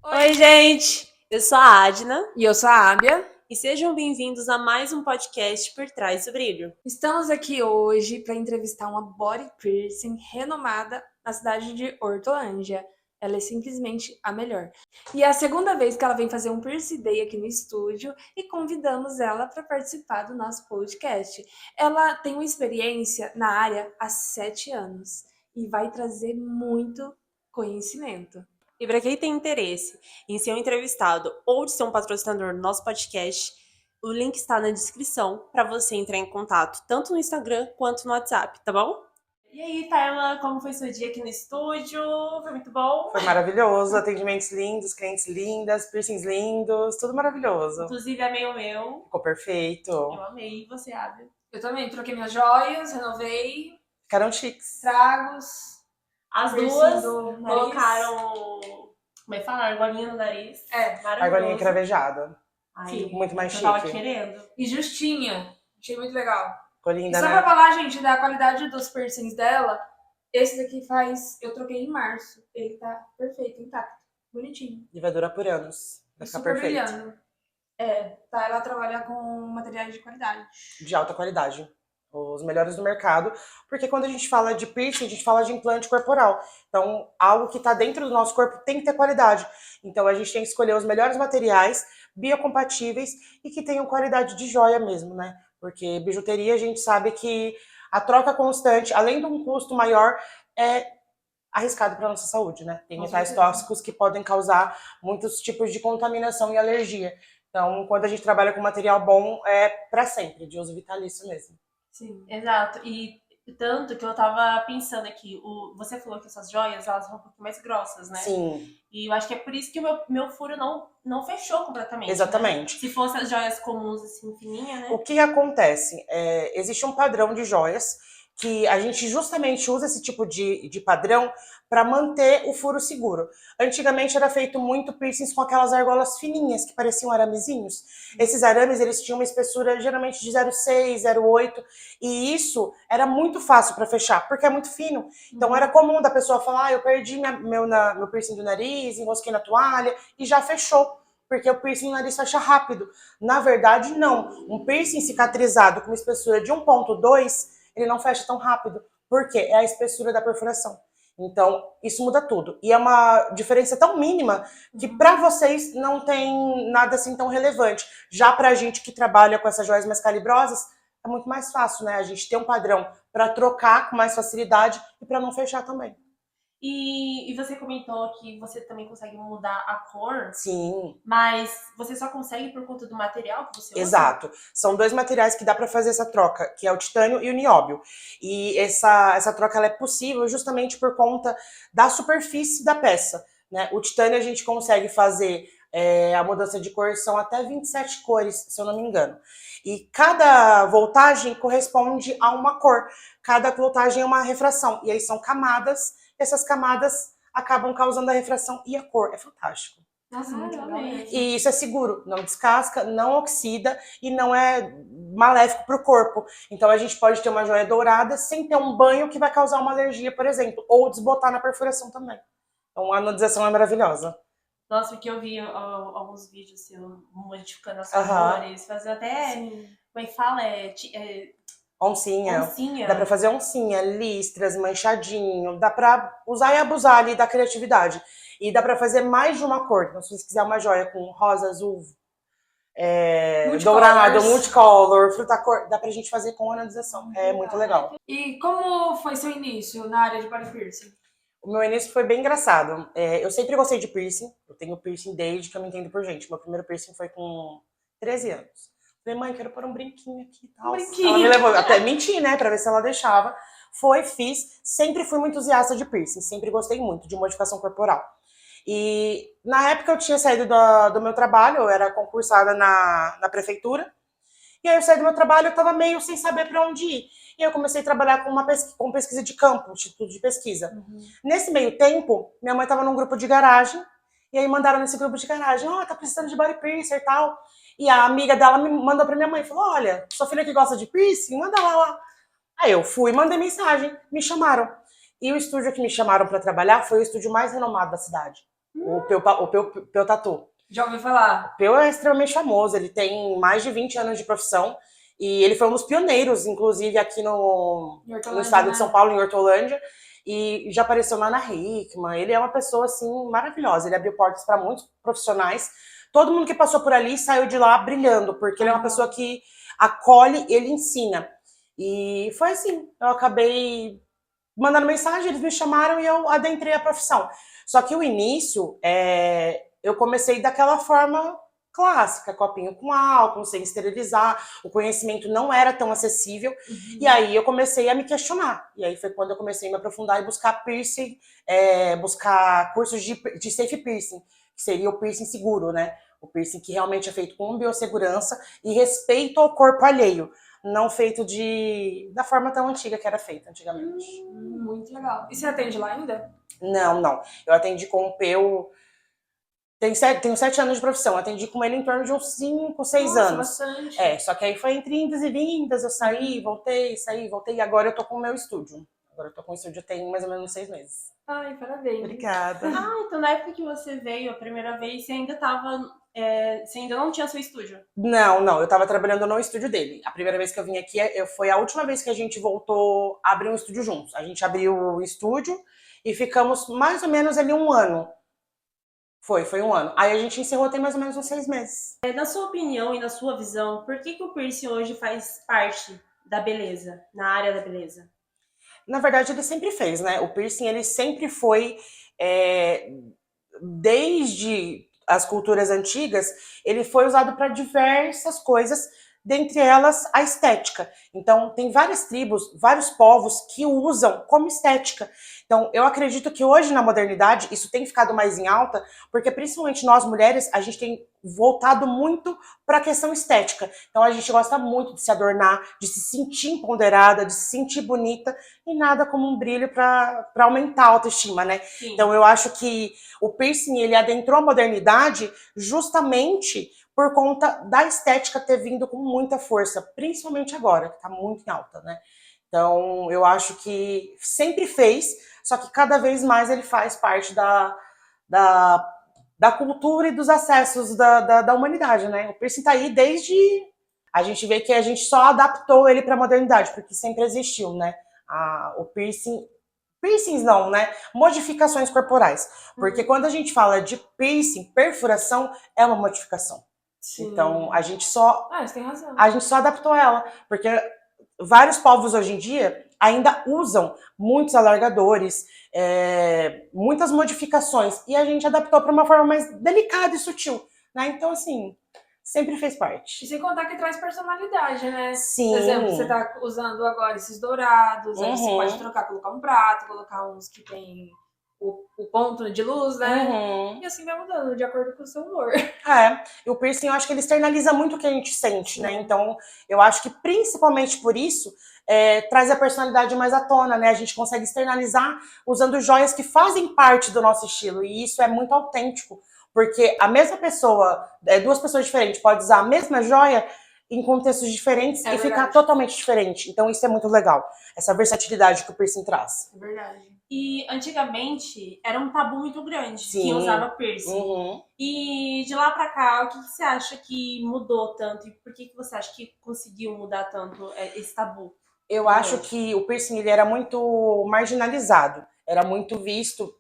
Oi, gente! Eu sou a Adna. E eu sou a Ábia. E sejam bem-vindos a mais um podcast Por Trás do Brilho. Estamos aqui hoje para entrevistar uma body piercing renomada na cidade de Hortolândia. Ela é simplesmente a melhor. E é a segunda vez que ela vem fazer um Piercing Day aqui no estúdio e convidamos ela para participar do nosso podcast. Ela tem uma experiência na área há 7 anos e vai trazer muito conhecimento. E para quem tem interesse em ser um entrevistado ou de ser um patrocinador do nosso podcast, o link está na descrição para você entrar em contato tanto no Instagram quanto no WhatsApp, tá bom? E aí, Tayla, como foi seu dia aqui no estúdio? Foi muito bom? Foi maravilhoso, atendimentos lindos, clientes lindas, piercings lindos, tudo maravilhoso. Inclusive, amei o meu. Ficou perfeito. Eu amei. E você, Ábia? Eu também troquei minhas joias, renovei, Ficaram chiques. tragos. As Piercing duas do nariz. colocaram, como é que fala? Argolinha no nariz. É, maravilhoso. Argolinha cravejada. Ai, Sim, muito mais eu tava chique. querendo. E justinha. Achei muito legal. Ficou E linda, só né? pra falar, gente, da qualidade dos piercings dela, esse daqui eu troquei em março. Ele tá perfeito, intacto, bonitinho. E vai durar por anos. Vai E ficar super perfeito. brilhando. Tá, ela trabalha com materiais de qualidade. De alta qualidade. Os melhores do mercado. Porque quando a gente fala de piercing, a gente fala de implante corporal. Então, algo que tá dentro do nosso corpo tem que ter qualidade. Então, a gente tem que escolher os melhores materiais, biocompatíveis e que tenham qualidade de joia mesmo, né? Porque bijuteria, a gente sabe que a troca constante, além de um custo maior, é arriscado para nossa saúde, né? Tem Com metais certeza. tóxicos que podem causar muitos tipos de contaminação e alergia. Então, quando a gente trabalha com material bom, é para sempre, de uso vitalício mesmo. Sim. Exato. E tanto que eu tava pensando aqui, você falou que essas joias, elas são um pouco mais grossas, né? Sim, E eu acho que é por isso que o meu furo não fechou completamente. exatamente. Né? Se fossem as joias comuns, assim, fininha, né? O que acontece? Existe um padrão de joias que a gente justamente usa esse tipo de padrão para manter o furo seguro. Antigamente era feito muito piercings com aquelas argolas fininhas que pareciam aramezinhos. Esses arames eles tinham uma espessura geralmente de 0,6, 0,8 e isso era muito fácil para fechar porque é muito fino. Então era comum da pessoa falar: eu perdi meu piercing do nariz, enrosquei na toalha e já fechou. Porque o piercing no nariz fecha rápido. Na verdade, não. Um piercing cicatrizado com uma espessura de 1,2, ele não fecha tão rápido. Por quê? É a espessura da perfuração. Então, isso muda tudo. E é uma diferença tão mínima que para vocês não tem nada assim tão relevante. Já pra gente que trabalha com essas joias mais calibrosas, é muito mais fácil, né? A gente ter um padrão para trocar com mais facilidade e para não fechar também. E você comentou que você também consegue mudar a cor, Sim. mas você só consegue por conta do material que você usa? Exato. São dois materiais que dá para fazer essa troca, que é o titânio e o nióbio. E essa troca ela é possível justamente por conta da superfície da peça, né? O titânio a gente consegue fazer a mudança de cor, são até 27 cores, se eu não me engano. E cada voltagem corresponde a uma cor. Cada voltagem é uma refração. E aí são camadas, essas camadas acabam causando a refração e a cor. É fantástico. Nossa, muito legal. E isso é seguro, não descasca, não oxida e não é maléfico para o corpo. Então a gente pode ter uma joia dourada sem ter um banho que vai causar uma alergia, por exemplo, ou desbotar na perfuração também. Então a anodização é maravilhosa. Nossa, porque eu vi alguns vídeos seu modificando as cores, fazer até, como é que fala? Oncinha. Oncinha. Dá pra fazer oncinha, listras, manchadinho. Dá pra usar e abusar ali da criatividade. E dá pra fazer mais de uma cor. Então, se você quiser uma joia com rosa, azul, dourado, multicolor, fruta cor, dá pra gente fazer com anodização. É muito legal. E como foi seu início na área de body piercing? O meu início foi bem engraçado. Eu sempre gostei de piercing. Eu tenho piercing desde que eu me entendo por gente. Meu primeiro piercing foi com 13 anos. Falei: mãe, quero pôr um brinquinho aqui e tal. Brinquinho. Ela me levou, até menti, né, pra ver se ela deixava. Fiz. Sempre fui muito entusiasta de piercing. Sempre gostei muito de modificação corporal. E na época eu tinha saído do meu trabalho, eu era concursada na prefeitura. E aí eu saí do meu trabalho, eu tava meio sem saber pra onde ir. E eu comecei a trabalhar com pesquisa de campo, instituto de pesquisa. Nesse meio tempo, minha mãe tava num grupo de garagem. E aí mandaram nesse grupo de garagem: tá precisando de body piercer e tal. E a amiga dela me mandou pra minha mãe, falou, olha, sua filha que gosta de piercing, manda lá. Aí eu fui, mandei mensagem, me chamaram. E o estúdio que me chamaram pra trabalhar foi o estúdio mais renomado da cidade, o Peu Tatu. Já ouvi falar. O Peu é extremamente famoso, ele tem mais de 20 anos de profissão e ele foi um dos pioneiros, inclusive, aqui no estado de São Paulo, em Hortolândia, e já apareceu na Ana Hickman. Ele é uma pessoa, assim, maravilhosa, ele abriu portas para muitos profissionais. Todo mundo que passou por ali saiu de lá brilhando, porque ele é uma pessoa que acolhe, ele ensina. E foi assim, eu acabei mandando mensagem, eles me chamaram e eu adentrei a profissão. Só que o início, eu comecei daquela forma clássica, copinho com álcool, sem esterilizar, o conhecimento não era tão acessível, e aí eu comecei a me questionar. E aí foi quando eu comecei a me aprofundar e buscar piercing, buscar cursos de safe piercing, que seria o piercing seguro, né? O piercing que realmente é feito com biossegurança e respeito ao corpo alheio, não feito da forma tão antiga que era feito antigamente. Muito legal. E você atende lá ainda? Não. Eu atendi com o Peu. Tenho 7 anos de profissão, atendi com ele em torno de uns 5, 6 anos. Bastante. Só que aí foi entre indas e vindas, eu saí, voltei, e agora eu tô com o meu estúdio. Agora eu tô com o estúdio tem mais ou menos 6 meses. Ai, parabéns. Obrigada. Então na época que você veio a primeira vez, você ainda você ainda não tinha seu estúdio? Não, eu tava trabalhando no estúdio dele. A primeira vez que eu vim aqui, foi a última vez que a gente voltou a abrir um estúdio juntos. A gente abriu o estúdio e ficamos mais ou menos ali um ano. Foi um ano. Aí a gente encerrou tem mais ou menos uns 6 meses. Na sua opinião e na sua visão, por que o piercing hoje faz parte da beleza, na área da beleza? Na verdade, ele sempre fez, né? O piercing, ele sempre foi, desde as culturas antigas, ele foi usado para diversas coisas, dentre elas a estética. Então, tem várias tribos, vários povos que usam como estética. Então, eu acredito que hoje, na modernidade, isso tem ficado mais em alta, porque principalmente nós mulheres, a gente tem voltado muito para a questão estética. Então, a gente gosta muito de se adornar, de se sentir empoderada, de se sentir bonita, e nada como um brilho para aumentar a autoestima, né? Sim. Então, eu acho que o piercing, ele adentrou a modernidade justamente por conta da estética ter vindo com muita força, principalmente agora, que está muito em alta, né? Então, eu acho que sempre fez, só que cada vez mais ele faz parte da cultura e dos acessos da humanidade, né? O piercing tá aí desde... A gente vê que a gente só adaptou ele para a modernidade, porque sempre existiu, né? O piercing... Piercings não, né? Modificações corporais. Porque quando a gente fala de piercing, perfuração é uma modificação. Sim. Então, a gente só... você tem razão. A gente só adaptou ela, porque vários povos hoje em dia ainda usam muitos alargadores, muitas modificações, e a gente adaptou para uma forma mais delicada e sutil, né? Então, assim, sempre fez parte. E sem contar que traz personalidade, né? Sim. Por exemplo, você tá usando agora esses dourados, aí você pode trocar, colocar um prato, colocar uns que tem o ponto de luz, né? E assim vai mudando, de acordo com o seu humor. E o piercing, eu acho que ele externaliza muito o que a gente sente, né? Então, eu acho que principalmente por isso, traz a personalidade mais à tona, né? A gente consegue externalizar usando joias que fazem parte do nosso estilo, e isso é muito autêntico, porque a mesma pessoa, duas pessoas diferentes, pode usar a mesma joia em contextos diferentes e ficar totalmente diferente. Então, isso é muito legal, essa versatilidade que o piercing traz. É verdade. E antigamente era um tabu muito grande Sim. quem usava piercing. E de lá pra cá, o que você acha que mudou tanto? E por que você acha que conseguiu mudar tanto esse tabu? Eu acho que o piercing ele era muito marginalizado, era muito visto,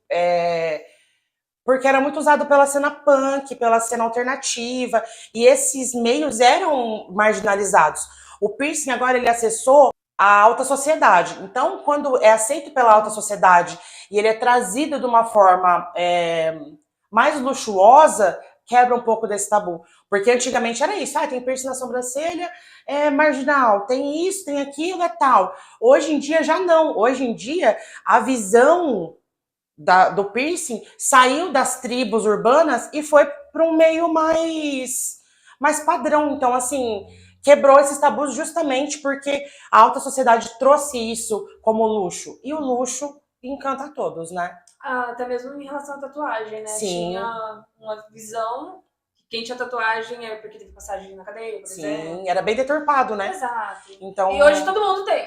porque era muito usado pela cena punk, pela cena alternativa, e esses meios eram marginalizados. O piercing agora ele acessou a alta sociedade. Então, quando é aceito pela alta sociedade e ele é trazido de uma forma mais luxuosa, quebra um pouco desse tabu. Porque antigamente era isso, tem piercing na sobrancelha, é marginal, tem isso, tem aquilo, é tal. Hoje em dia já não. Hoje em dia, a visão do piercing saiu das tribos urbanas e foi para um meio mais padrão. Então, assim, quebrou esses tabus justamente porque a alta sociedade trouxe isso como luxo. E o luxo encanta a todos, né? Até mesmo em relação à tatuagem, né? Sim. Tinha uma visão que quem tinha tatuagem é porque teve passagem na cadeia, por exemplo. Sim, era bem deturpado, né? Exato. Então, E hoje todo mundo tem.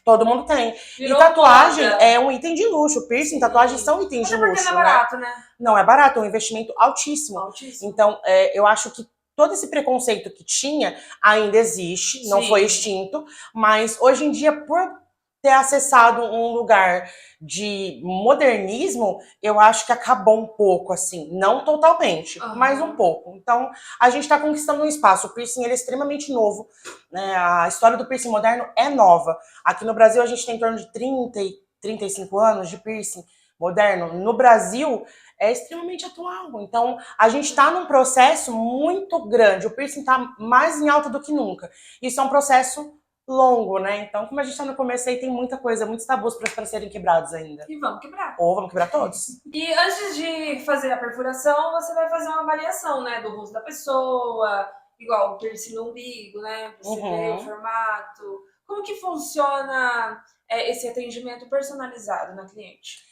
todo mundo tem. Virou E tatuagem moda. é um item de luxo. Piercing, tatuagens são itens de Até porque luxo, não é barato, né? Não é barato, é um investimento altíssimo. Altíssimo. Então, eu acho que todo esse preconceito que tinha ainda existe, não Sim. foi extinto, mas hoje em dia, por ter acessado um lugar de modernismo, eu acho que acabou um pouco, assim, não totalmente, mas um pouco. Então, a gente está conquistando um espaço. O piercing ele é extremamente novo, né? A história do piercing moderno é nova. Aqui no Brasil, a gente tem em torno de 30 e 35 anos de piercing moderno. No Brasil, é extremamente atual. Então, a gente está num processo muito grande. O piercing está mais em alta do que nunca. Isso é um processo longo, né? Então, como a gente tá no começo aí, tem muita coisa, muitos tabus para serem quebrados ainda. E vamos quebrar. Ou vamos quebrar todos. E antes de fazer a perfuração, você vai fazer uma avaliação, né? Do rosto da pessoa, igual o piercing no umbigo, né? Pra você ver o formato. Como que funciona esse atendimento personalizado na cliente?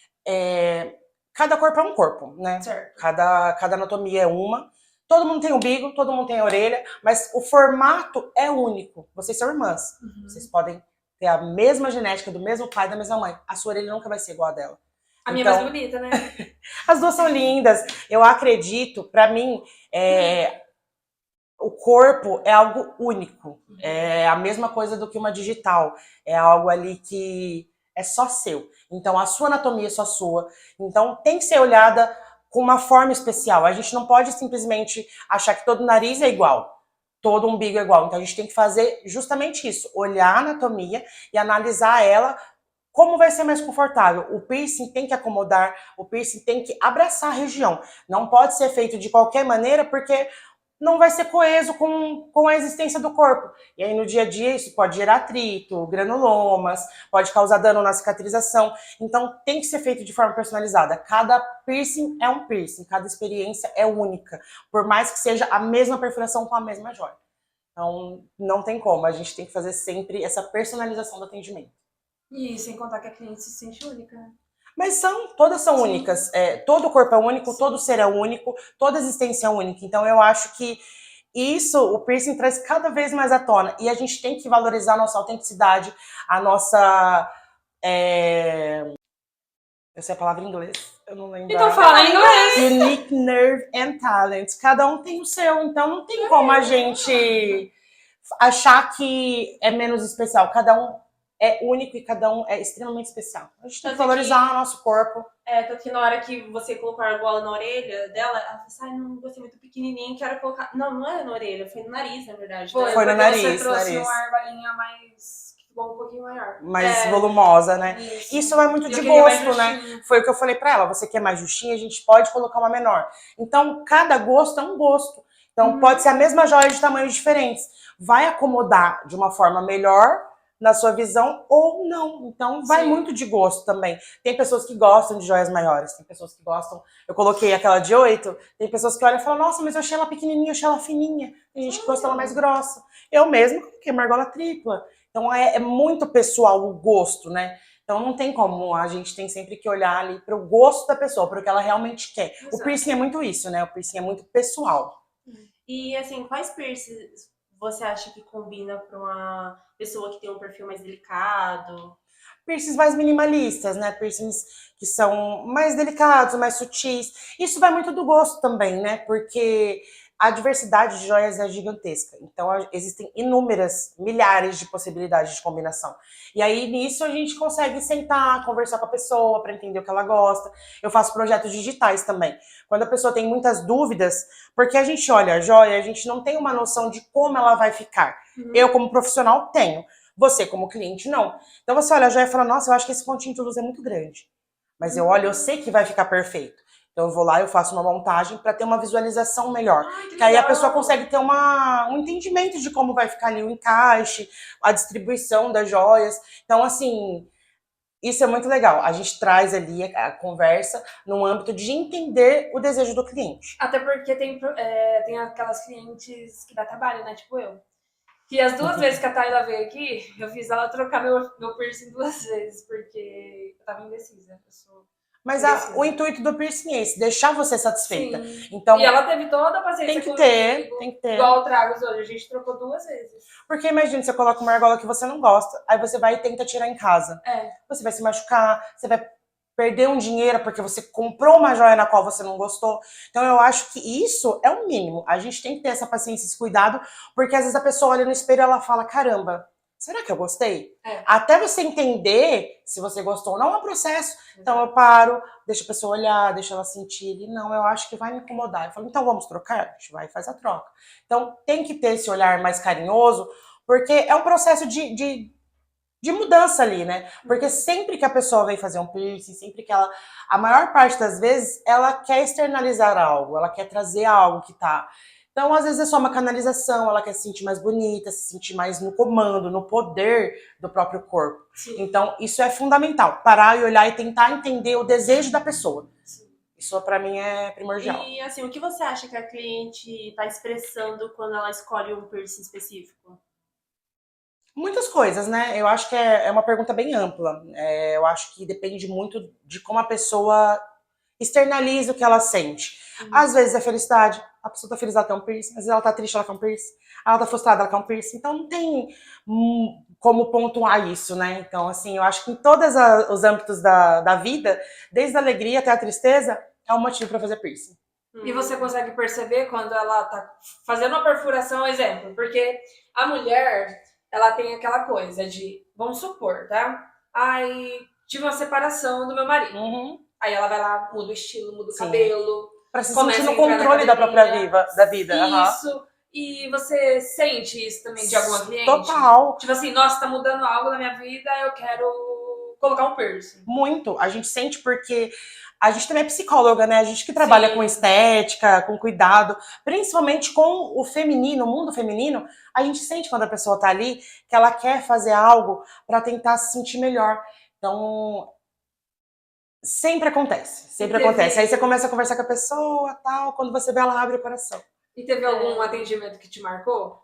Cada corpo é um corpo, né? Certo. Cada anatomia é uma. Todo mundo tem umbigo, todo mundo tem a orelha, mas o formato é único. Vocês são irmãs. Vocês podem ter a mesma genética, do mesmo pai, da mesma mãe. A sua orelha nunca vai ser igual a dela. A minha é mais bonita, né? As duas são lindas. Eu acredito, pra mim, o corpo é algo único. É a mesma coisa do que uma digital. É algo ali que é só seu. Então, a sua anatomia é só sua. Então, tem que ser olhada com uma forma especial. A gente não pode simplesmente achar que todo nariz é igual, todo umbigo é igual. Então, a gente tem que fazer justamente isso. Olhar a anatomia e analisar ela como vai ser mais confortável. O piercing tem que acomodar, o piercing tem que abraçar a região. Não pode ser feito de qualquer maneira, porque não vai ser coeso com a existência do corpo. E aí, no dia a dia, isso pode gerar atrito, granulomas, pode causar dano na cicatrização. Então, tem que ser feito de forma personalizada. Cada piercing é um piercing, cada experiência é única, por mais que seja a mesma perfuração com a mesma joia. Então, não tem como, a gente tem que fazer sempre essa personalização do atendimento. E sem contar que a cliente se sente única, né? Mas todas são únicas. Todo corpo é único, todo ser é único, toda existência é única. Então eu acho que isso, o piercing traz cada vez mais à tona. E a gente tem que valorizar a nossa autenticidade, a nossa... Eu sei a palavra em inglês, eu não lembro. Então fala em inglês! Unique Nerve and Talent. Cada um tem o seu, então não tem como a gente achar que é menos especial. Cada um é único e cada um é extremamente especial. A gente tem que valorizar o nosso corpo. Tanto que na hora que você colocou a argola na orelha dela, ela falou assim, não gostei muito pequenininho, quero colocar... Não era na orelha, foi no nariz, na verdade. Foi no nariz, você trouxe nariz. uma argolinha mais... que ficou um pouquinho maior. Mais volumosa, né? Isso vai muito de gosto, né? Foi o que eu falei pra ela, você quer mais justinha, a gente pode colocar uma menor. Então, cada gosto é um gosto. Então, pode ser a mesma joia de tamanhos diferentes. Vai acomodar de uma forma melhor na sua visão ou não. Então, vai muito de gosto também. Tem pessoas que gostam de joias maiores, tem pessoas que gostam... Eu coloquei aquela de 8, tem pessoas que olham e falam, nossa, mas eu achei ela pequenininha, eu achei ela fininha. Tem gente que gosta dela mais grossa. Eu mesmo coloquei uma argola tripla. Então, é muito pessoal o gosto, né? Então, não tem como. A gente tem sempre que olhar ali para o gosto da pessoa, para o que ela realmente quer. Exato. O piercing é muito isso, né? O piercing é muito pessoal. E, assim, quais piercings você acha que combina para uma pessoa que tem um perfil mais delicado? Piercings mais minimalistas, né? Piercings que são mais delicados, mais sutis. Isso vai muito do gosto também, né? Porque a diversidade de joias é gigantesca. Então, existem inúmeras, milhares de possibilidades de combinação. E aí, nisso, a gente consegue sentar, conversar com a pessoa para entender o que ela gosta. Eu faço projetos digitais também. Quando a pessoa tem muitas dúvidas, porque a gente olha a joia, a gente não tem uma noção de como ela vai ficar. Eu, como profissional, tenho. Você, como cliente, não. Então, você olha a joia e fala, nossa, eu acho que esse pontinho de luz é muito grande. Mas eu olho, eu sei que vai ficar perfeito. Então eu vou lá, eu faço uma montagem para ter uma visualização melhor. Que aí a pessoa consegue ter um entendimento de como vai ficar ali o encaixe, a distribuição das joias. Então, assim, isso é muito legal. A gente traz ali a conversa no âmbito de entender o desejo do cliente. Até porque tem aquelas clientes que dá trabalho, né? Tipo eu. Que as duas vezes que a Tayla veio aqui, eu fiz ela trocar meu piercing 2 vezes, porque eu tava indecisa. Mas precisa. o intuito do piercing é esse, deixar você satisfeita. Sim. Então, E ela teve toda a paciência tem que comigo, ter, tem que ter. igual o Tragos hoje, a gente trocou 2 vezes. Porque imagina, você coloca uma argola que você não gosta, aí você vai e tenta tirar em casa. É. Você vai se machucar, você vai perder um dinheiro porque você comprou uma joia na qual você não gostou. Então eu acho que isso é o mínimo. A gente tem que ter essa paciência, esse cuidado, porque às vezes a pessoa olha no espelho e ela fala, caramba, será que eu gostei? É. Até você entender se você gostou ou não é um processo. Então eu paro, deixo a pessoa olhar, deixo ela sentir. E não, eu acho que vai me incomodar. Eu falo, então vamos trocar? A gente vai e faz a troca. Então tem que ter esse olhar mais carinhoso, porque é um processo de mudança ali, né? Porque sempre que a pessoa vem fazer um piercing, sempre que ela... A maior parte das vezes, ela quer externalizar algo, ela quer trazer algo que tá... Então, às vezes é só uma canalização, ela quer se sentir mais bonita, se sentir mais no comando, no poder do próprio corpo. Sim. Então, isso é fundamental. Parar e olhar e tentar entender o desejo da pessoa. Sim. Isso, pra mim, é primordial. E, assim, o que você acha que a cliente tá expressando quando ela escolhe um piercing específico? Muitas coisas, né? Eu acho que é uma pergunta bem ampla. Eu acho que depende muito de como a pessoa externaliza o que ela sente. Às vezes é felicidade, a pessoa tá feliz, ela quer um piercing. Às vezes ela tá triste, ela quer um piercing. Ela tá frustrada, ela quer um piercing. Então não tem como pontuar isso, né? Então, assim, eu acho que em todos os âmbitos da vida, desde a alegria até a tristeza, é um motivo pra fazer piercing. E você consegue perceber quando ela tá fazendo uma perfuração, exemplo, porque a mulher, ela tem aquela coisa de, vamos supor, tá? Ai, tive uma separação do meu marido. Aí ela vai lá, muda o estilo, muda o cabelo. Pra se começa sentir a no entrar na controle da própria academia. vida. Isso. E você sente isso também de alguma cliente? Total. Tipo assim, nossa, tá mudando algo na minha vida, eu quero colocar um piercing. Muito. A gente sente porque a gente também é psicóloga, né? A gente que trabalha Sim. com estética, com cuidado, principalmente com o feminino, o mundo feminino, a gente sente quando a pessoa tá ali que ela quer fazer algo pra tentar se sentir melhor. Então, sempre acontece, sempre acontece. Aí você começa a conversar com a pessoa, tal, quando você vê, ela abre o coração. E teve algum atendimento que te marcou?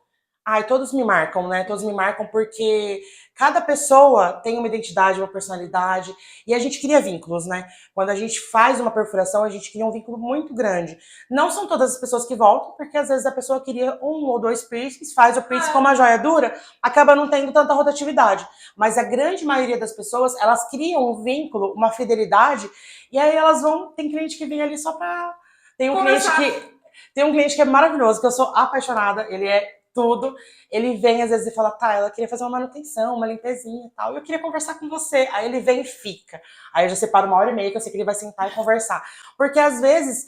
Ai, todos me marcam, né? Todos me marcam porque cada pessoa tem uma identidade, uma personalidade, e a gente cria vínculos, né? Quando a gente faz uma perfuração, a gente cria um vínculo muito grande. Não são todas as pessoas que voltam, porque às vezes a pessoa queria 1 ou 2 piercings, faz o piercing como a joia dura, acaba não tendo tanta rotatividade. Mas a grande maioria das pessoas, elas criam um vínculo, uma fidelidade, e aí elas vão... Tem cliente que vem ali só pra... Tem um cliente que é maravilhoso, que eu sou apaixonada, ele é tudo. Ele vem às vezes e fala, tá, ela queria fazer uma manutenção, uma limpezinha e tal, eu queria conversar com você. Aí ele vem e fica. Aí eu já separo 1h30, que eu sei que ele vai sentar e conversar. Porque às vezes,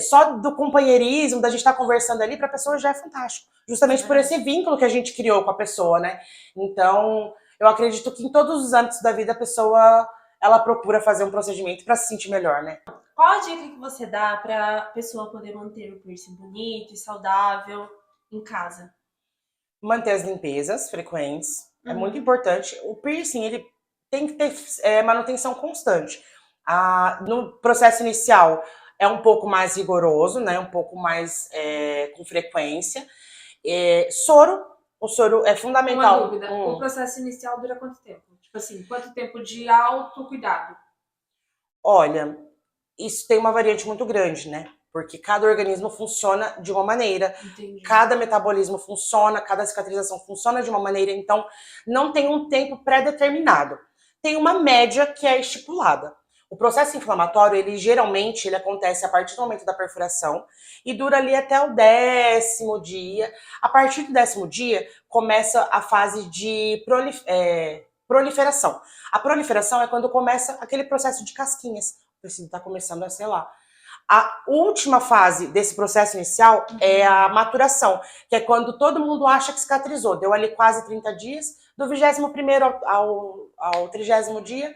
só do companheirismo, da gente estar conversando ali, pra pessoa já é fantástico. Justamente por esse vínculo que a gente criou com a pessoa, né? Então, eu acredito que em todos os âmbitos da vida, a pessoa, ela procura fazer um procedimento pra se sentir melhor, né? Qual a dica que você dá pra pessoa poder manter o piercing bonito e saudável em casa? Manter as limpezas frequentes é muito importante. O piercing, ele tem que ter manutenção constante. No processo inicial é um pouco mais rigoroso, né? Um pouco mais com frequência. O soro é fundamental. Uma dúvida, o processo inicial dura quanto tempo? Tipo assim, quanto tempo de autocuidado? Olha, isso tem uma variante muito grande, né? Porque cada organismo funciona de uma maneira. Entendi. Cada metabolismo funciona, cada cicatrização funciona de uma maneira, então não tem um tempo pré-determinado. Tem uma média que é estipulada. O processo inflamatório, ele geralmente acontece a partir do momento da perfuração e dura ali até o 10º dia. A partir do 10º dia, começa a fase de proliferação. A proliferação é quando começa aquele processo de casquinhas. O tecido está começando a selar. A última fase desse processo inicial é a maturação, que é quando todo mundo acha que cicatrizou. Deu ali quase 30 dias, do 21º ao 30º dia,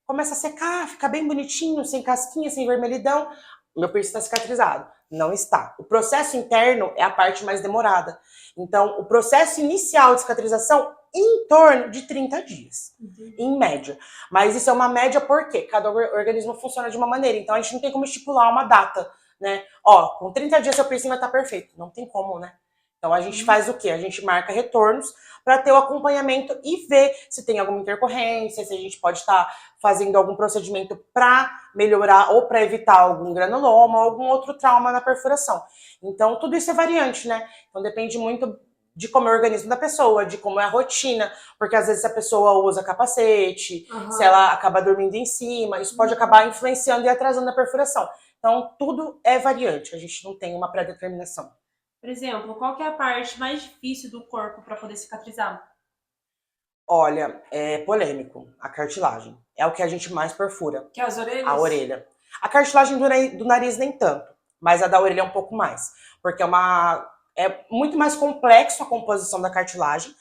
começa a secar, fica bem bonitinho, sem casquinha, sem vermelhidão. Meu piercing está cicatrizado. Não está. O processo interno é a parte mais demorada. Então, o processo inicial de cicatrização, em torno de 30 dias, em média. Mas isso é uma média porque cada organismo funciona de uma maneira. Então, a gente não tem como estipular uma data, né? Ó, com 30 dias seu piercing vai estar perfeito. Não tem como, né? Então a gente faz o quê? A gente marca retornos para ter o acompanhamento e ver se tem alguma intercorrência, se a gente pode estar fazendo algum procedimento para melhorar ou para evitar algum granuloma ou algum outro trauma na perfuração. Então tudo isso é variante, né? Então depende muito de como é o organismo da pessoa, de como é a rotina, porque às vezes a pessoa usa capacete, se ela acaba dormindo em cima, isso pode acabar influenciando e atrasando a perfuração. Então tudo é variante, a gente não tem uma pré-determinação. Por exemplo, qual que é a parte mais difícil do corpo para poder cicatrizar? Olha, é polêmico, a cartilagem. É o que a gente mais perfura. Que é as orelhas? A orelha. A cartilagem do nariz nem tanto, mas a da orelha é um pouco mais. Porque é muito mais complexo a composição da cartilagem.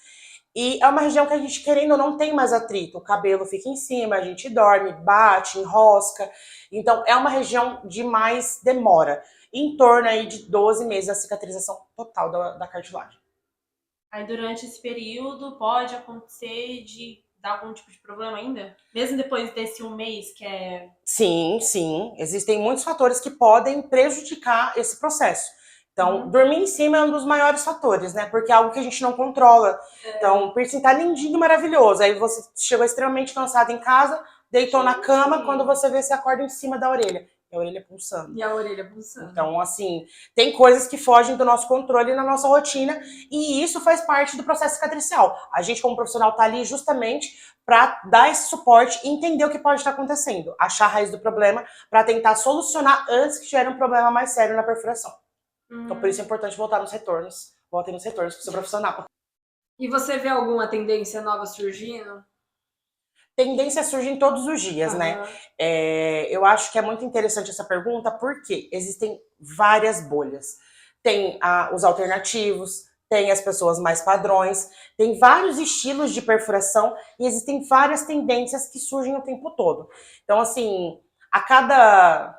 E é uma região que a gente, querendo ou não, tem mais atrito. O cabelo fica em cima, a gente dorme, bate, enrosca. Então, é uma região de mais demora. Em torno aí de 12 meses a cicatrização total da cartilagem. Aí durante esse período pode acontecer de dar algum tipo de problema ainda? Mesmo depois desse 1 mês que é... Sim, sim. Existem muitos fatores que podem prejudicar esse processo. Então, dormir em cima é um dos maiores fatores, né? Porque é algo que a gente não controla. Então, o piercing tá lindinho, maravilhoso. Aí você chegou extremamente cansado em casa, deitou na cama, quando você vê, você acorda em cima da orelha. E a orelha pulsando. E a orelha pulsando. Então, assim, tem coisas que fogem do nosso controle na nossa rotina e isso faz parte do processo cicatricial. A gente, como profissional, tá ali justamente para dar esse suporte e entender o que pode estar acontecendo. Achar a raiz do problema para tentar solucionar antes que tiver um problema mais sério na perfuração. Então, por isso é importante voltar nos retornos. Voltem nos retornos para o seu profissional. E você vê alguma tendência nova surgindo? Tendência surge todos os dias, né? Eu acho que é muito interessante essa pergunta porque existem várias bolhas. Tem os alternativos, tem as pessoas mais padrões, tem vários estilos de perfuração e existem várias tendências que surgem o tempo todo. Então, assim, a cada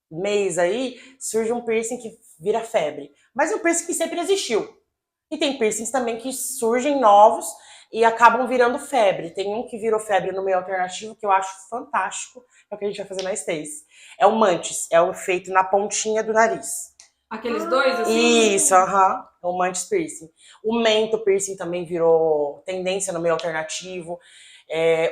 mês aí surge um piercing que vira febre. Mas é um piercing que sempre existiu. E tem piercings também que surgem novos e acabam virando febre. Tem um que virou febre no meio alternativo que eu acho fantástico. É o que a gente vai fazer na Stacy. É o mantis, é o feito na pontinha do nariz. Aqueles dois, assim? Isso, aham. É o mantis piercing. O mento piercing também virou tendência no meio alternativo.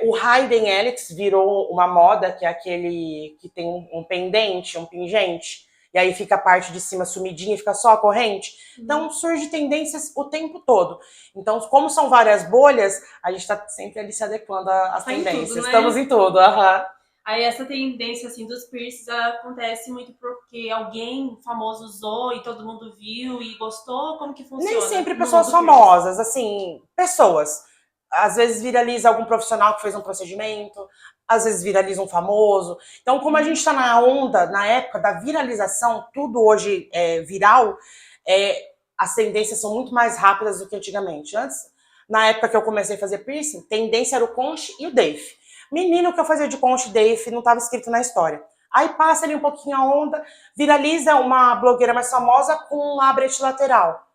O Hayden Helix virou uma moda, que é aquele que tem um pendente, um pingente. E aí fica a parte de cima sumidinha e fica só a corrente. Então, surge tendências o tempo todo. Então, como são várias bolhas, a gente está sempre ali se adequando às tendências. Tudo, né? Estamos em tudo, aham. Aí essa tendência, assim, dos piercings acontece muito porque alguém famoso usou e todo mundo viu e gostou? Como que funciona? Nem sempre pessoas famosas, assim, pessoas. Às vezes viraliza algum profissional que fez um procedimento, às vezes viraliza um famoso. Então, como a gente está na onda, na época da viralização, tudo hoje é viral, as tendências são muito mais rápidas do que antigamente. Antes, na época que eu comecei a fazer piercing, tendência era o conche e o Dave. Menino que eu fazia de conche e Dave não estava escrito na história. Aí passa ali um pouquinho a onda, viraliza uma blogueira mais famosa com um labrete lateral.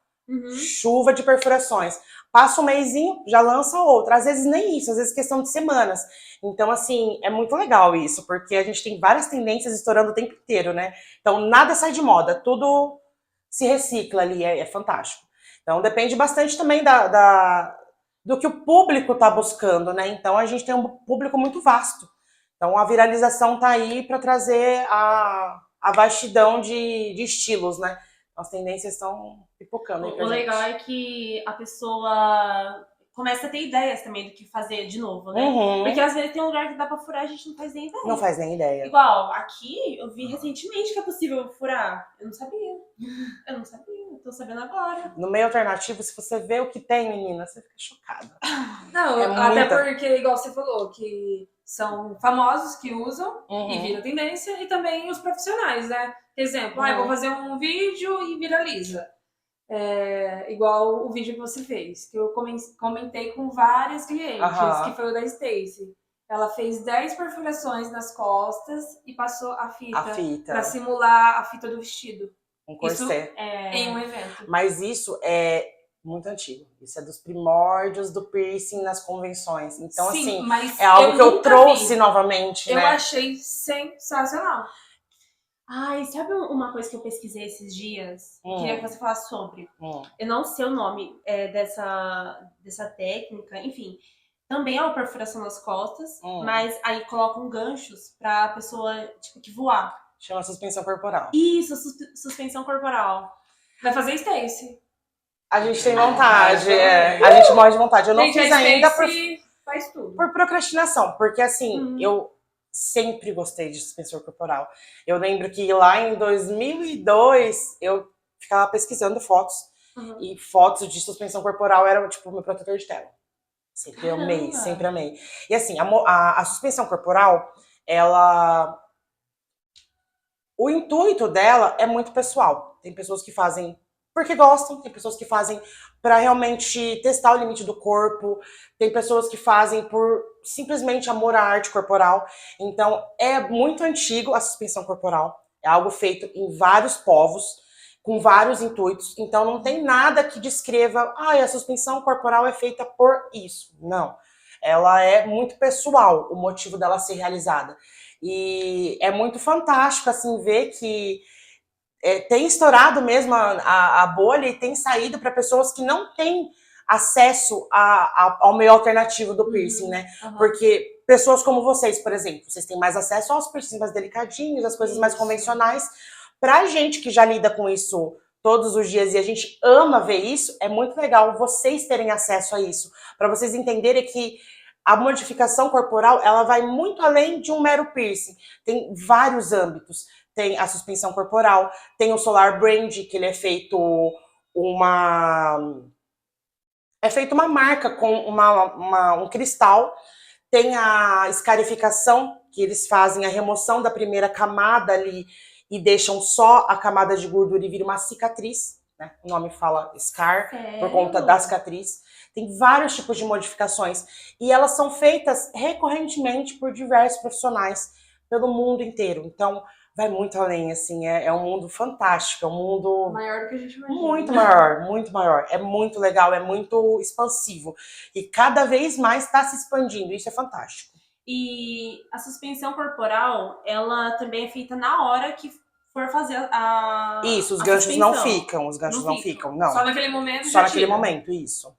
Chuva de perfurações. Passa um mêsinho, já lança outra. Às vezes nem isso, às vezes questão de semanas. Então, assim, é muito legal isso, porque a gente tem várias tendências estourando o tempo inteiro, né? Então, nada sai de moda, tudo se recicla ali, é fantástico. Então, depende bastante também do que o público está buscando, né? Então, a gente tem um público muito vasto. Então, a viralização tá aí para trazer a vastidão de estilos, né? As tendências estão pipocando aí pra gente. O legal é que a pessoa começa a ter ideias também do que fazer de novo, né? Porque às vezes tem um lugar que dá pra furar e a gente não faz nem ideia. Não faz nem ideia. Igual, aqui eu vi recentemente que é possível furar. Eu não sabia. Eu tô sabendo agora. No meio alternativo, se você vê o que tem, menina, você fica chocada. Não, até porque, igual você falou, que são famosos que usam e viram tendência, e também os profissionais, né? Por exemplo, eu vou fazer um vídeo e viraliza. Igual o vídeo que você fez, que eu comentei com várias clientes, que foi o da Stacy. Ela fez 10 perfurações nas costas e passou a fita. Pra simular a fita do vestido. Um corset. Em um evento. Mas isso é muito antigo. Isso é dos primórdios do piercing nas convenções. Então, sim, assim, mas é algo que eu trouxe novamente, eu né? achei sensacional. Ai, sabe uma coisa que eu pesquisei esses dias? Queria que você falasse sobre. Eu não sei o nome dessa técnica, enfim. Também é uma perfuração nas costas, mas aí colocam ganchos pra pessoa, tipo, que voar. Chama suspensão corporal. Isso, suspensão corporal. Vai fazer Stacy. A gente tem vontade, a gente morre de vontade. Eu não Gente, fiz a ainda Stacy faz tudo. por procrastinação, porque assim, eu sempre gostei de suspensor corporal. Eu lembro que lá em 2002, eu ficava pesquisando fotos, e fotos de suspensão corporal eram, tipo, o meu protetor de tela. Sempre amei, sempre amei. E assim, a suspensão corporal, ela... O intuito dela é muito pessoal. Tem pessoas que fazem porque gostam, tem pessoas que fazem para realmente testar o limite do corpo, tem pessoas que fazem por simplesmente amor à arte corporal. Então, é muito antigo a suspensão corporal. É algo feito em vários povos, com vários intuitos. Então, não tem nada que descreva, a suspensão corporal é feita por isso. Não. Ela é muito pessoal, o motivo dela ser realizada. E é muito fantástico, assim, ver que tem estourado mesmo a bolha e tem saído para pessoas que não têm acesso ao meio alternativo do piercing, né? Porque pessoas como vocês, por exemplo, vocês têm mais acesso aos piercings mais delicadinhos, às coisas mais convencionais. Pra gente que já lida com isso todos os dias e a gente ama ver isso, é muito legal vocês terem acesso a isso, para vocês entenderem que a modificação corporal, ela vai muito além de um mero piercing. Tem vários âmbitos. Tem a suspensão corporal, tem o Solar Brand, que ele é feito uma marca com um cristal. Tem a escarificação, que eles fazem a remoção da primeira camada ali e deixam só a camada de gordura e vira uma cicatriz, né? O nome fala scar, por conta da cicatriz. Tem vários tipos de modificações e elas são feitas recorrentemente por diversos profissionais pelo mundo inteiro. Então, vai muito além, assim, é um mundo fantástico, é um mundo... Maior do que a gente imagina. Muito maior, muito maior. É muito legal, é muito expansivo. E cada vez mais está se expandindo, isso é fantástico. E a suspensão corporal, ela também é feita na hora que for fazer a Isso, os a ganchos não suspensão. ficam, os ganchos não ficam, não. Só naquele momento Só já naquele tira. momento, isso.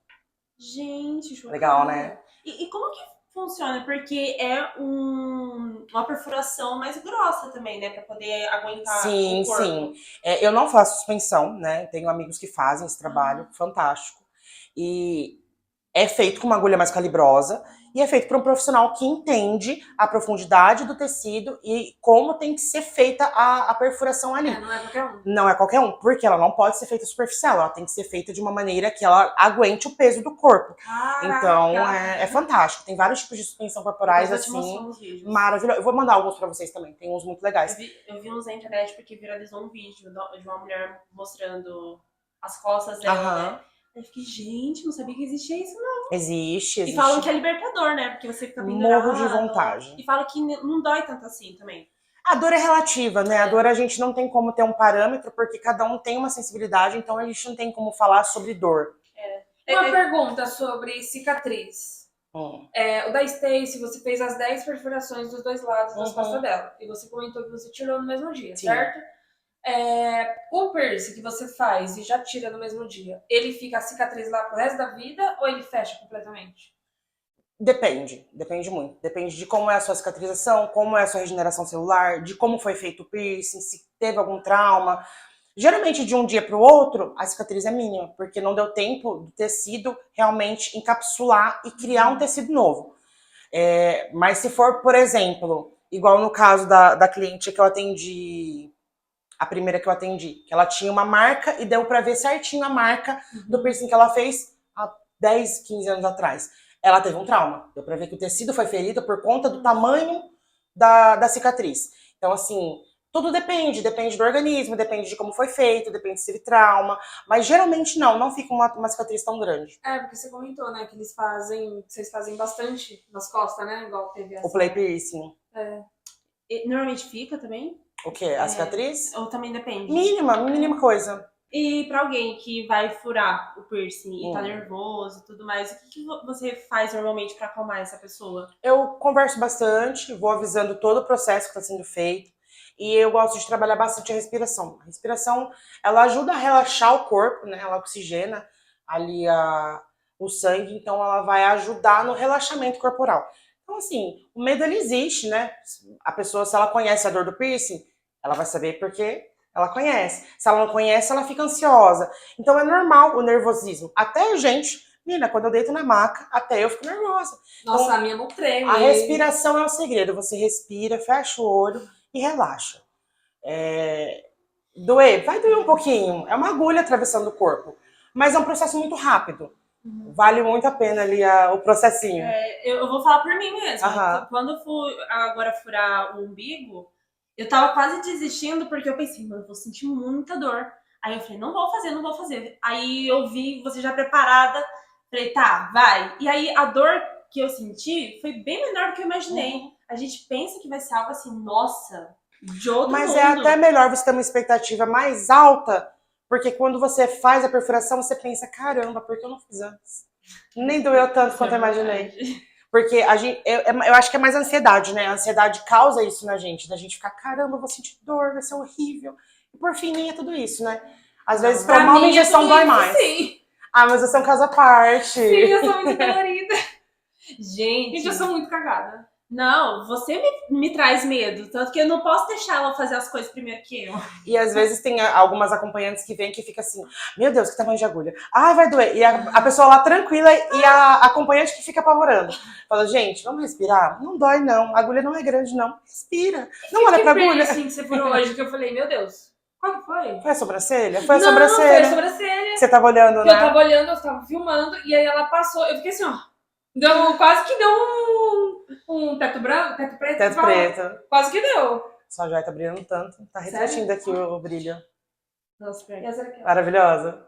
Gente, chocada. Legal, né? E como que funciona? Porque é uma perfuração mais grossa também, né? Pra poder aguentar o corpo. Sim. Eu não faço suspensão, né? Tenho amigos que fazem esse trabalho, fantástico. E é feito com uma agulha mais calibrosa e é feito por um profissional que entende a profundidade do tecido e como tem que ser feita a perfuração ali. Não é qualquer um. Não é qualquer um, porque ela não pode ser feita superficial, ela tem que ser feita de uma maneira que ela aguente o peso do corpo. Caraca. Então, é fantástico. Tem vários tipos de suspensão corporais, assim, maravilhoso. Eu vou mandar alguns pra vocês também, tem uns muito legais. Eu vi uns na internet porque viralizou um vídeo de uma mulher mostrando as costas dela, né? Eu fiquei, gente, não sabia que existia isso, não. Existe. E falam que é libertador, né? Porque você fica pendurado. Morro de vontade. E falam que não dói tanto assim também. A dor é relativa, né? A dor a gente não tem como ter um parâmetro, porque cada um tem uma sensibilidade, então a gente não tem como falar sobre dor. Uma pergunta sobre cicatriz. O da Stacy, você fez as 10 perfurações dos dois lados das costas dela. E você comentou que você tirou no mesmo dia, certo? O piercing que você faz e já tira no mesmo dia, ele fica a cicatriz lá pro resto da vida ou ele fecha completamente? Depende muito. Depende de como é a sua cicatrização, como é a sua regeneração celular, de como foi feito o piercing, se teve algum trauma. Geralmente, de um dia para o outro, a cicatriz é mínima, porque não deu tempo do tecido realmente encapsular e criar um tecido novo. Mas se for, por exemplo, igual no caso da cliente que eu atendi, a primeira que eu atendi, que ela tinha uma marca e deu para ver certinho a marca do piercing que ela fez há 10, 15 anos atrás. Ela teve um trauma. Deu pra ver que o tecido foi ferido por conta do tamanho da cicatriz. Então, assim, tudo depende do organismo, depende de como foi feito, depende se teve trauma. Mas geralmente não fica uma cicatriz tão grande. Porque você comentou, né, que vocês fazem bastante nas costas, né? Igual teve essa. O play piercing. E normalmente fica também? O quê? A cicatriz? Ou também depende? Mínima coisa. E pra alguém que vai furar o piercing e tá nervoso e tudo mais, o que você faz normalmente pra acalmar essa pessoa? Eu converso bastante, vou avisando todo o processo que tá sendo feito. e eu gosto de trabalhar bastante a respiração. A respiração, ela ajuda a relaxar o corpo, né? Ela oxigena ali o sangue, então ela vai ajudar no relaxamento corporal. Então, assim, o medo, ele existe, né? A pessoa, se ela conhece a dor do piercing, ela vai saber porque ela conhece. Se ela não conhece, ela fica ansiosa. Então, é normal o nervosismo. Até a gente, menina, quando eu deito na maca, até eu fico nervosa. Nossa, Então, a minha não treme. a respiração é o segredo. Você respira, fecha o olho e relaxa. Doer, vai doer um pouquinho. É uma agulha atravessando o corpo. Mas é um processo muito rápido. Vale muito a pena ali o processinho. Eu vou falar por mim mesmo. Aham. Quando eu fui agora furar o umbigo, eu tava quase desistindo porque eu pensei, mano, eu vou sentir muita dor. Aí eu falei, não vou fazer, não vou fazer. Aí eu vi você já preparada, falei, tá, vai. E aí a dor que eu senti foi bem menor do que eu imaginei. A gente pensa que vai ser algo assim, nossa, de outro Mas mundo. é até melhor você ter uma expectativa mais alta, porque quando você faz a perfuração, você pensa, caramba, por que eu não fiz antes? Nem doeu tanto quanto eu imaginei. Porque eu acho que é mais ansiedade, né? A ansiedade causa isso na gente, da gente ficar, caramba, eu vou sentir dor, vai ser horrível. E por fim, nem é tudo isso, né? Às vezes Pra tomar uma mim, injeção é tudo dói isso, mais. Sim. Ah, mas você é um caso à parte. Sim, eu sou muito dolorida. Gente, Eu sou muito cagada. não, você me traz medo. Tanto que eu não posso deixar ela fazer as coisas primeiro que eu. E às vezes tem algumas acompanhantes que vêm que fica assim, meu Deus, que tamanho de agulha. Ai, vai doer. E a pessoa lá tranquila e a acompanhante que fica apavorando. Fala, gente, vamos respirar? Não dói, não. A agulha não é grande, não. Respira. Não olha pra agulha. Assim, que você furou hoje, que eu falei, meu Deus, qual que foi? Foi a sobrancelha? Foi a Não, sobrancelha. foi a sobrancelha. Você tava olhando, Que eu né? tava olhando, eu tava filmando, e aí ela passou, eu fiquei assim, ó. Quase que deu um teto branco, teto preto. Teto fala. preto. Quase que deu. Sua joia tá brilhando tanto. Tá refletindo aqui o brilho. Nossa, E essa daqui, ó. Maravilhosa.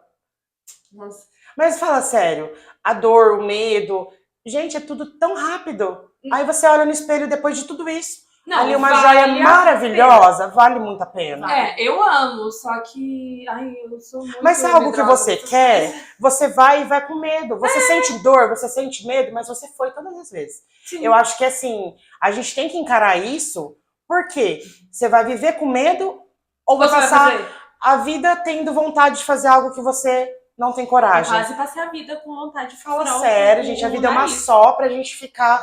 nossa. Mas fala sério, a dor, o medo, gente, é tudo tão rápido. Aí você olha no espelho depois de tudo isso. Não, ali uma vale joia a maravilhosa, vale muito a pena. Eu amo, só que. Ai, eu sou muito. Mas se é algo que medrosa você nessas quer, coisas. você vai e vai com medo. Você sente dor, você sente medo, mas você foi todas as vezes. Sim. Eu acho que assim, a gente tem que encarar isso, porque você vai viver com medo ou vai Você vai passar fazer? a vida tendo vontade de fazer algo que você não tem Eu coragem. quase passei a vida com vontade de Fala furar sério, o gente, a vida é uma nariz. só pra gente ficar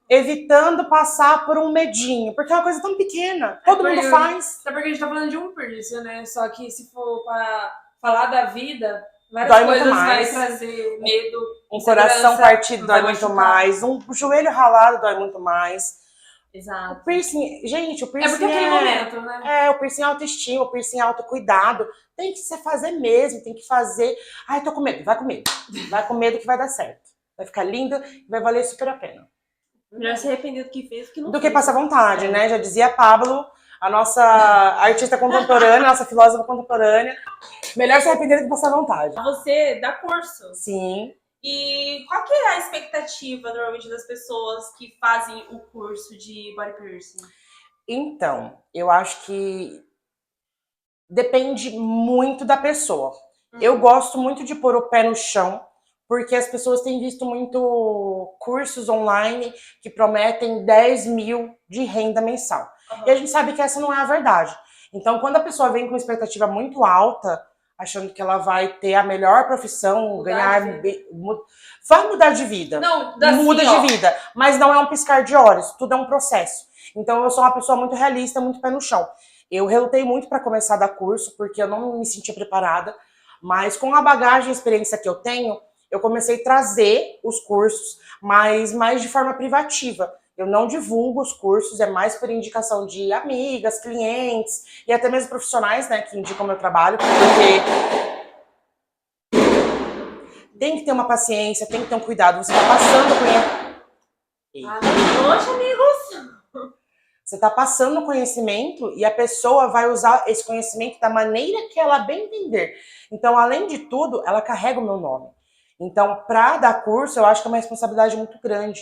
evitando passar por um medinho, porque é uma coisa tão pequena, todo mundo porque- faz. Até porque a gente tá falando de um piercing, né? Só que se for pra falar da vida, várias Dói muito coisas mais. vai trazer medo. Um insegurança, coração partido vai dói muito machucar. mais, um joelho ralado dói muito mais. Exato. O piercing, gente, o piercing É porque é aquele momento, né? o piercing é autoestima, o piercing é autocuidado. Tem que se fazer mesmo, tem que fazer. Ai, tô com medo, vai com medo. Vai com medo que vai dar certo. Vai ficar linda e vai valer super a pena. Melhor se arrepender do que fez do que não Do que fez. passar vontade, É. né? Já dizia a Pablo, a nossa artista contemporânea, nossa filósofa contemporânea. Melhor se arrepender do que passar vontade. Você dá curso. Sim. E qual que é a expectativa, normalmente, das pessoas que fazem o curso de body piercing? Então, eu acho que depende muito da pessoa. Eu gosto muito de pôr o pé no chão, porque as pessoas têm visto muito cursos online que prometem 10 mil de renda mensal. E a gente sabe que essa não é a verdade. Então, quando a pessoa vem com uma expectativa muito alta, achando que ela vai ter a melhor profissão, Mudar ganhar... de Vai mudar de vida. Não, Muda assim, ó, de vida, mas não é um piscar de olhos, tudo é um processo. Então eu sou uma pessoa muito realista, muito pé no chão. Eu relutei muito para começar a dar curso, porque eu não me sentia preparada, mas com a bagagem e experiência que eu tenho, eu comecei a trazer os cursos, mas mais de forma privativa. Eu não divulgo os cursos, é mais por indicação de amigas, clientes e até mesmo profissionais, né, que indicam meu trabalho, porque tem que ter uma paciência, tem que ter um cuidado. Você está passando Hoje, amigos. Você está passando conhecimento e a pessoa vai usar esse conhecimento da maneira que ela bem entender. Então, além de tudo, ela carrega o meu nome. Então, para dar curso, eu acho que é uma responsabilidade muito grande.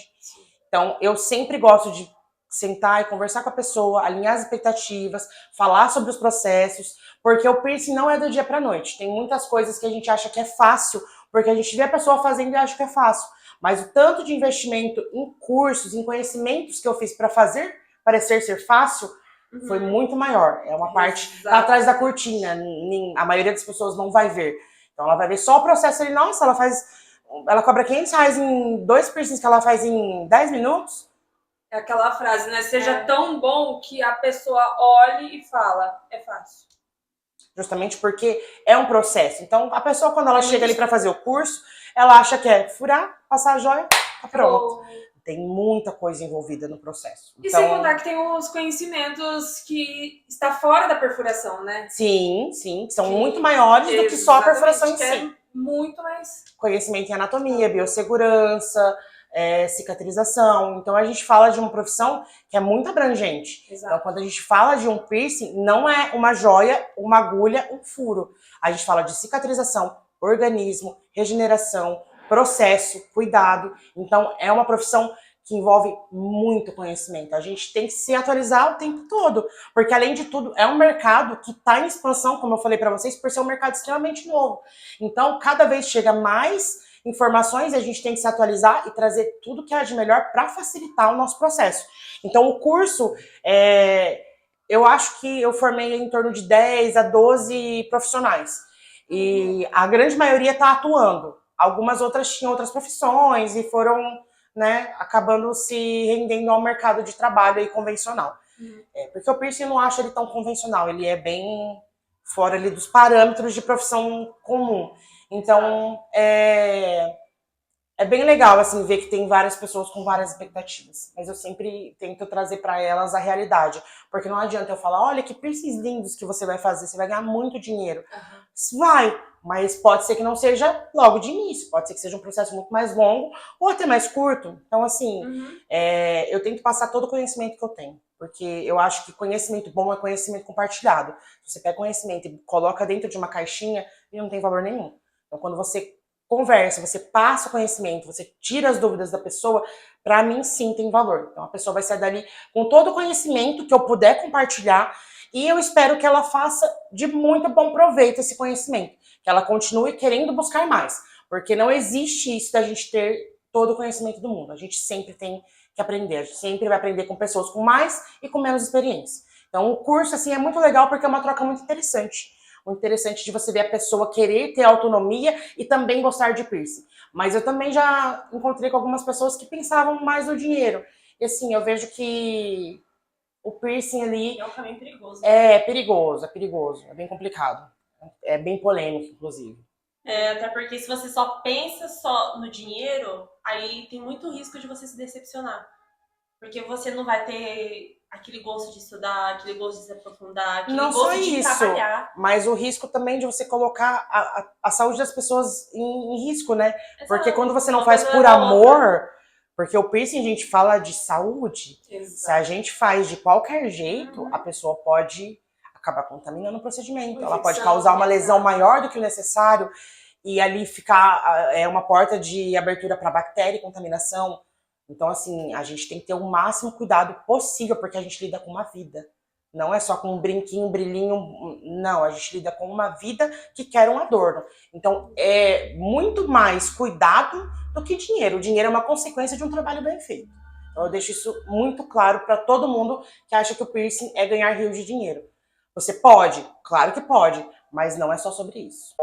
Então, eu sempre gosto de sentar e conversar com a pessoa, alinhar as expectativas, falar sobre os processos, porque o piercing não é do dia para noite. Tem muitas coisas que a gente acha que é fácil, porque a gente vê a pessoa fazendo e acha que é fácil. Mas o tanto de investimento em cursos, em conhecimentos que eu fiz para fazer parecer ser fácil, foi muito maior. É uma parte tá atrás da cortina. A maioria das pessoas não vai ver. Então ela vai ver só o processo ali. Nossa, ela cobra R$500 em 2 piercings que ela faz em 10 minutos. É aquela frase, né? Seja tão bom que a pessoa olhe e fala, é fácil. Justamente porque é um processo. Então, a pessoa, quando ela chega ali para fazer o curso, ela acha que é furar, passar a joia, tá pronto. Tem muita coisa envolvida no processo. E sem contar que tem os conhecimentos que está fora da perfuração, né? Sim, são muito maiores do que só a perfuração em si. É muito mais. Conhecimento em anatomia, biossegurança, cicatrização. Então a gente fala de uma profissão que é muito abrangente. Exato. Então quando a gente fala de um piercing, não é uma joia, uma agulha, um furo. A gente fala de cicatrização, organismo, regeneração, processo, cuidado. Então é uma profissão que envolve muito conhecimento. A gente tem que se atualizar o tempo todo, porque além de tudo é um mercado que está em expansão, como eu falei para vocês, por ser um mercado extremamente novo. Então cada vez chega mais informações e a gente tem que se atualizar e trazer tudo que há de melhor para facilitar o nosso processo. Então o curso, eu acho que eu formei em torno de 10 a 12 profissionais. E a grande maioria está atuando. Algumas outras tinham outras profissões e foram, né, acabando se rendendo ao mercado de trabalho aí convencional. Porque o piercing eu não acho ele tão convencional, ele é bem fora ali dos parâmetros de profissão comum. Então, é bem legal, assim, ver que tem várias pessoas com várias expectativas. Mas eu sempre tento trazer para elas a realidade. Porque não adianta eu falar, olha que piercings lindos que você vai fazer, você vai ganhar muito dinheiro. Vai, mas pode ser que não seja logo de início. Pode ser que seja um processo muito mais longo ou até mais curto. Então, assim, eu tento passar todo o conhecimento que eu tenho. Porque eu acho que conhecimento bom é conhecimento compartilhado. Você pega conhecimento e coloca dentro de uma caixinha e não tem valor nenhum. Então, quando você conversa, você passa o conhecimento, você tira as dúvidas da pessoa, para mim sim tem valor. Então a pessoa vai sair dali com todo o conhecimento que eu puder compartilhar e eu espero que ela faça de muito bom proveito esse conhecimento, que ela continue querendo buscar mais, porque não existe isso da gente ter todo o conhecimento do mundo. A gente sempre tem que aprender, a gente sempre vai aprender com pessoas com mais e com menos experiência. Então o curso assim é muito legal porque é uma troca muito interessante. O interessante de você ver a pessoa querer ter autonomia e também gostar de piercing. Mas eu também já encontrei com algumas pessoas que pensavam mais no dinheiro. E assim, eu vejo que o piercing ali... É um caminho perigoso. É perigoso. É bem complicado. É bem polêmico, inclusive. Até porque se você só pensa só no dinheiro, aí tem muito risco de você se decepcionar. Porque você não vai ter aquele gosto de estudar, aquele gosto de se aprofundar, aquele não gosto só de isso, trabalhar. Mas o risco também de você colocar a saúde das pessoas em risco, né? Exato. Porque quando você não faz por amor, porque o piercing a gente fala de saúde, se a gente faz de qualquer jeito, a pessoa pode acabar contaminando o procedimento, ela pode causar uma lesão maior do que o necessário e ali ficar uma porta de abertura para bactéria e contaminação. Então, assim, a gente tem que ter o máximo cuidado possível, porque a gente lida com uma vida. Não é só com um brinquinho, um brilhinho, não. A gente lida com uma vida que quer um adorno. Então, é muito mais cuidado do que dinheiro. O dinheiro é uma consequência de um trabalho bem feito. Então, eu deixo isso muito claro para todo mundo que acha que o piercing é ganhar rios de dinheiro. Você pode? Claro que pode, mas não é só sobre isso.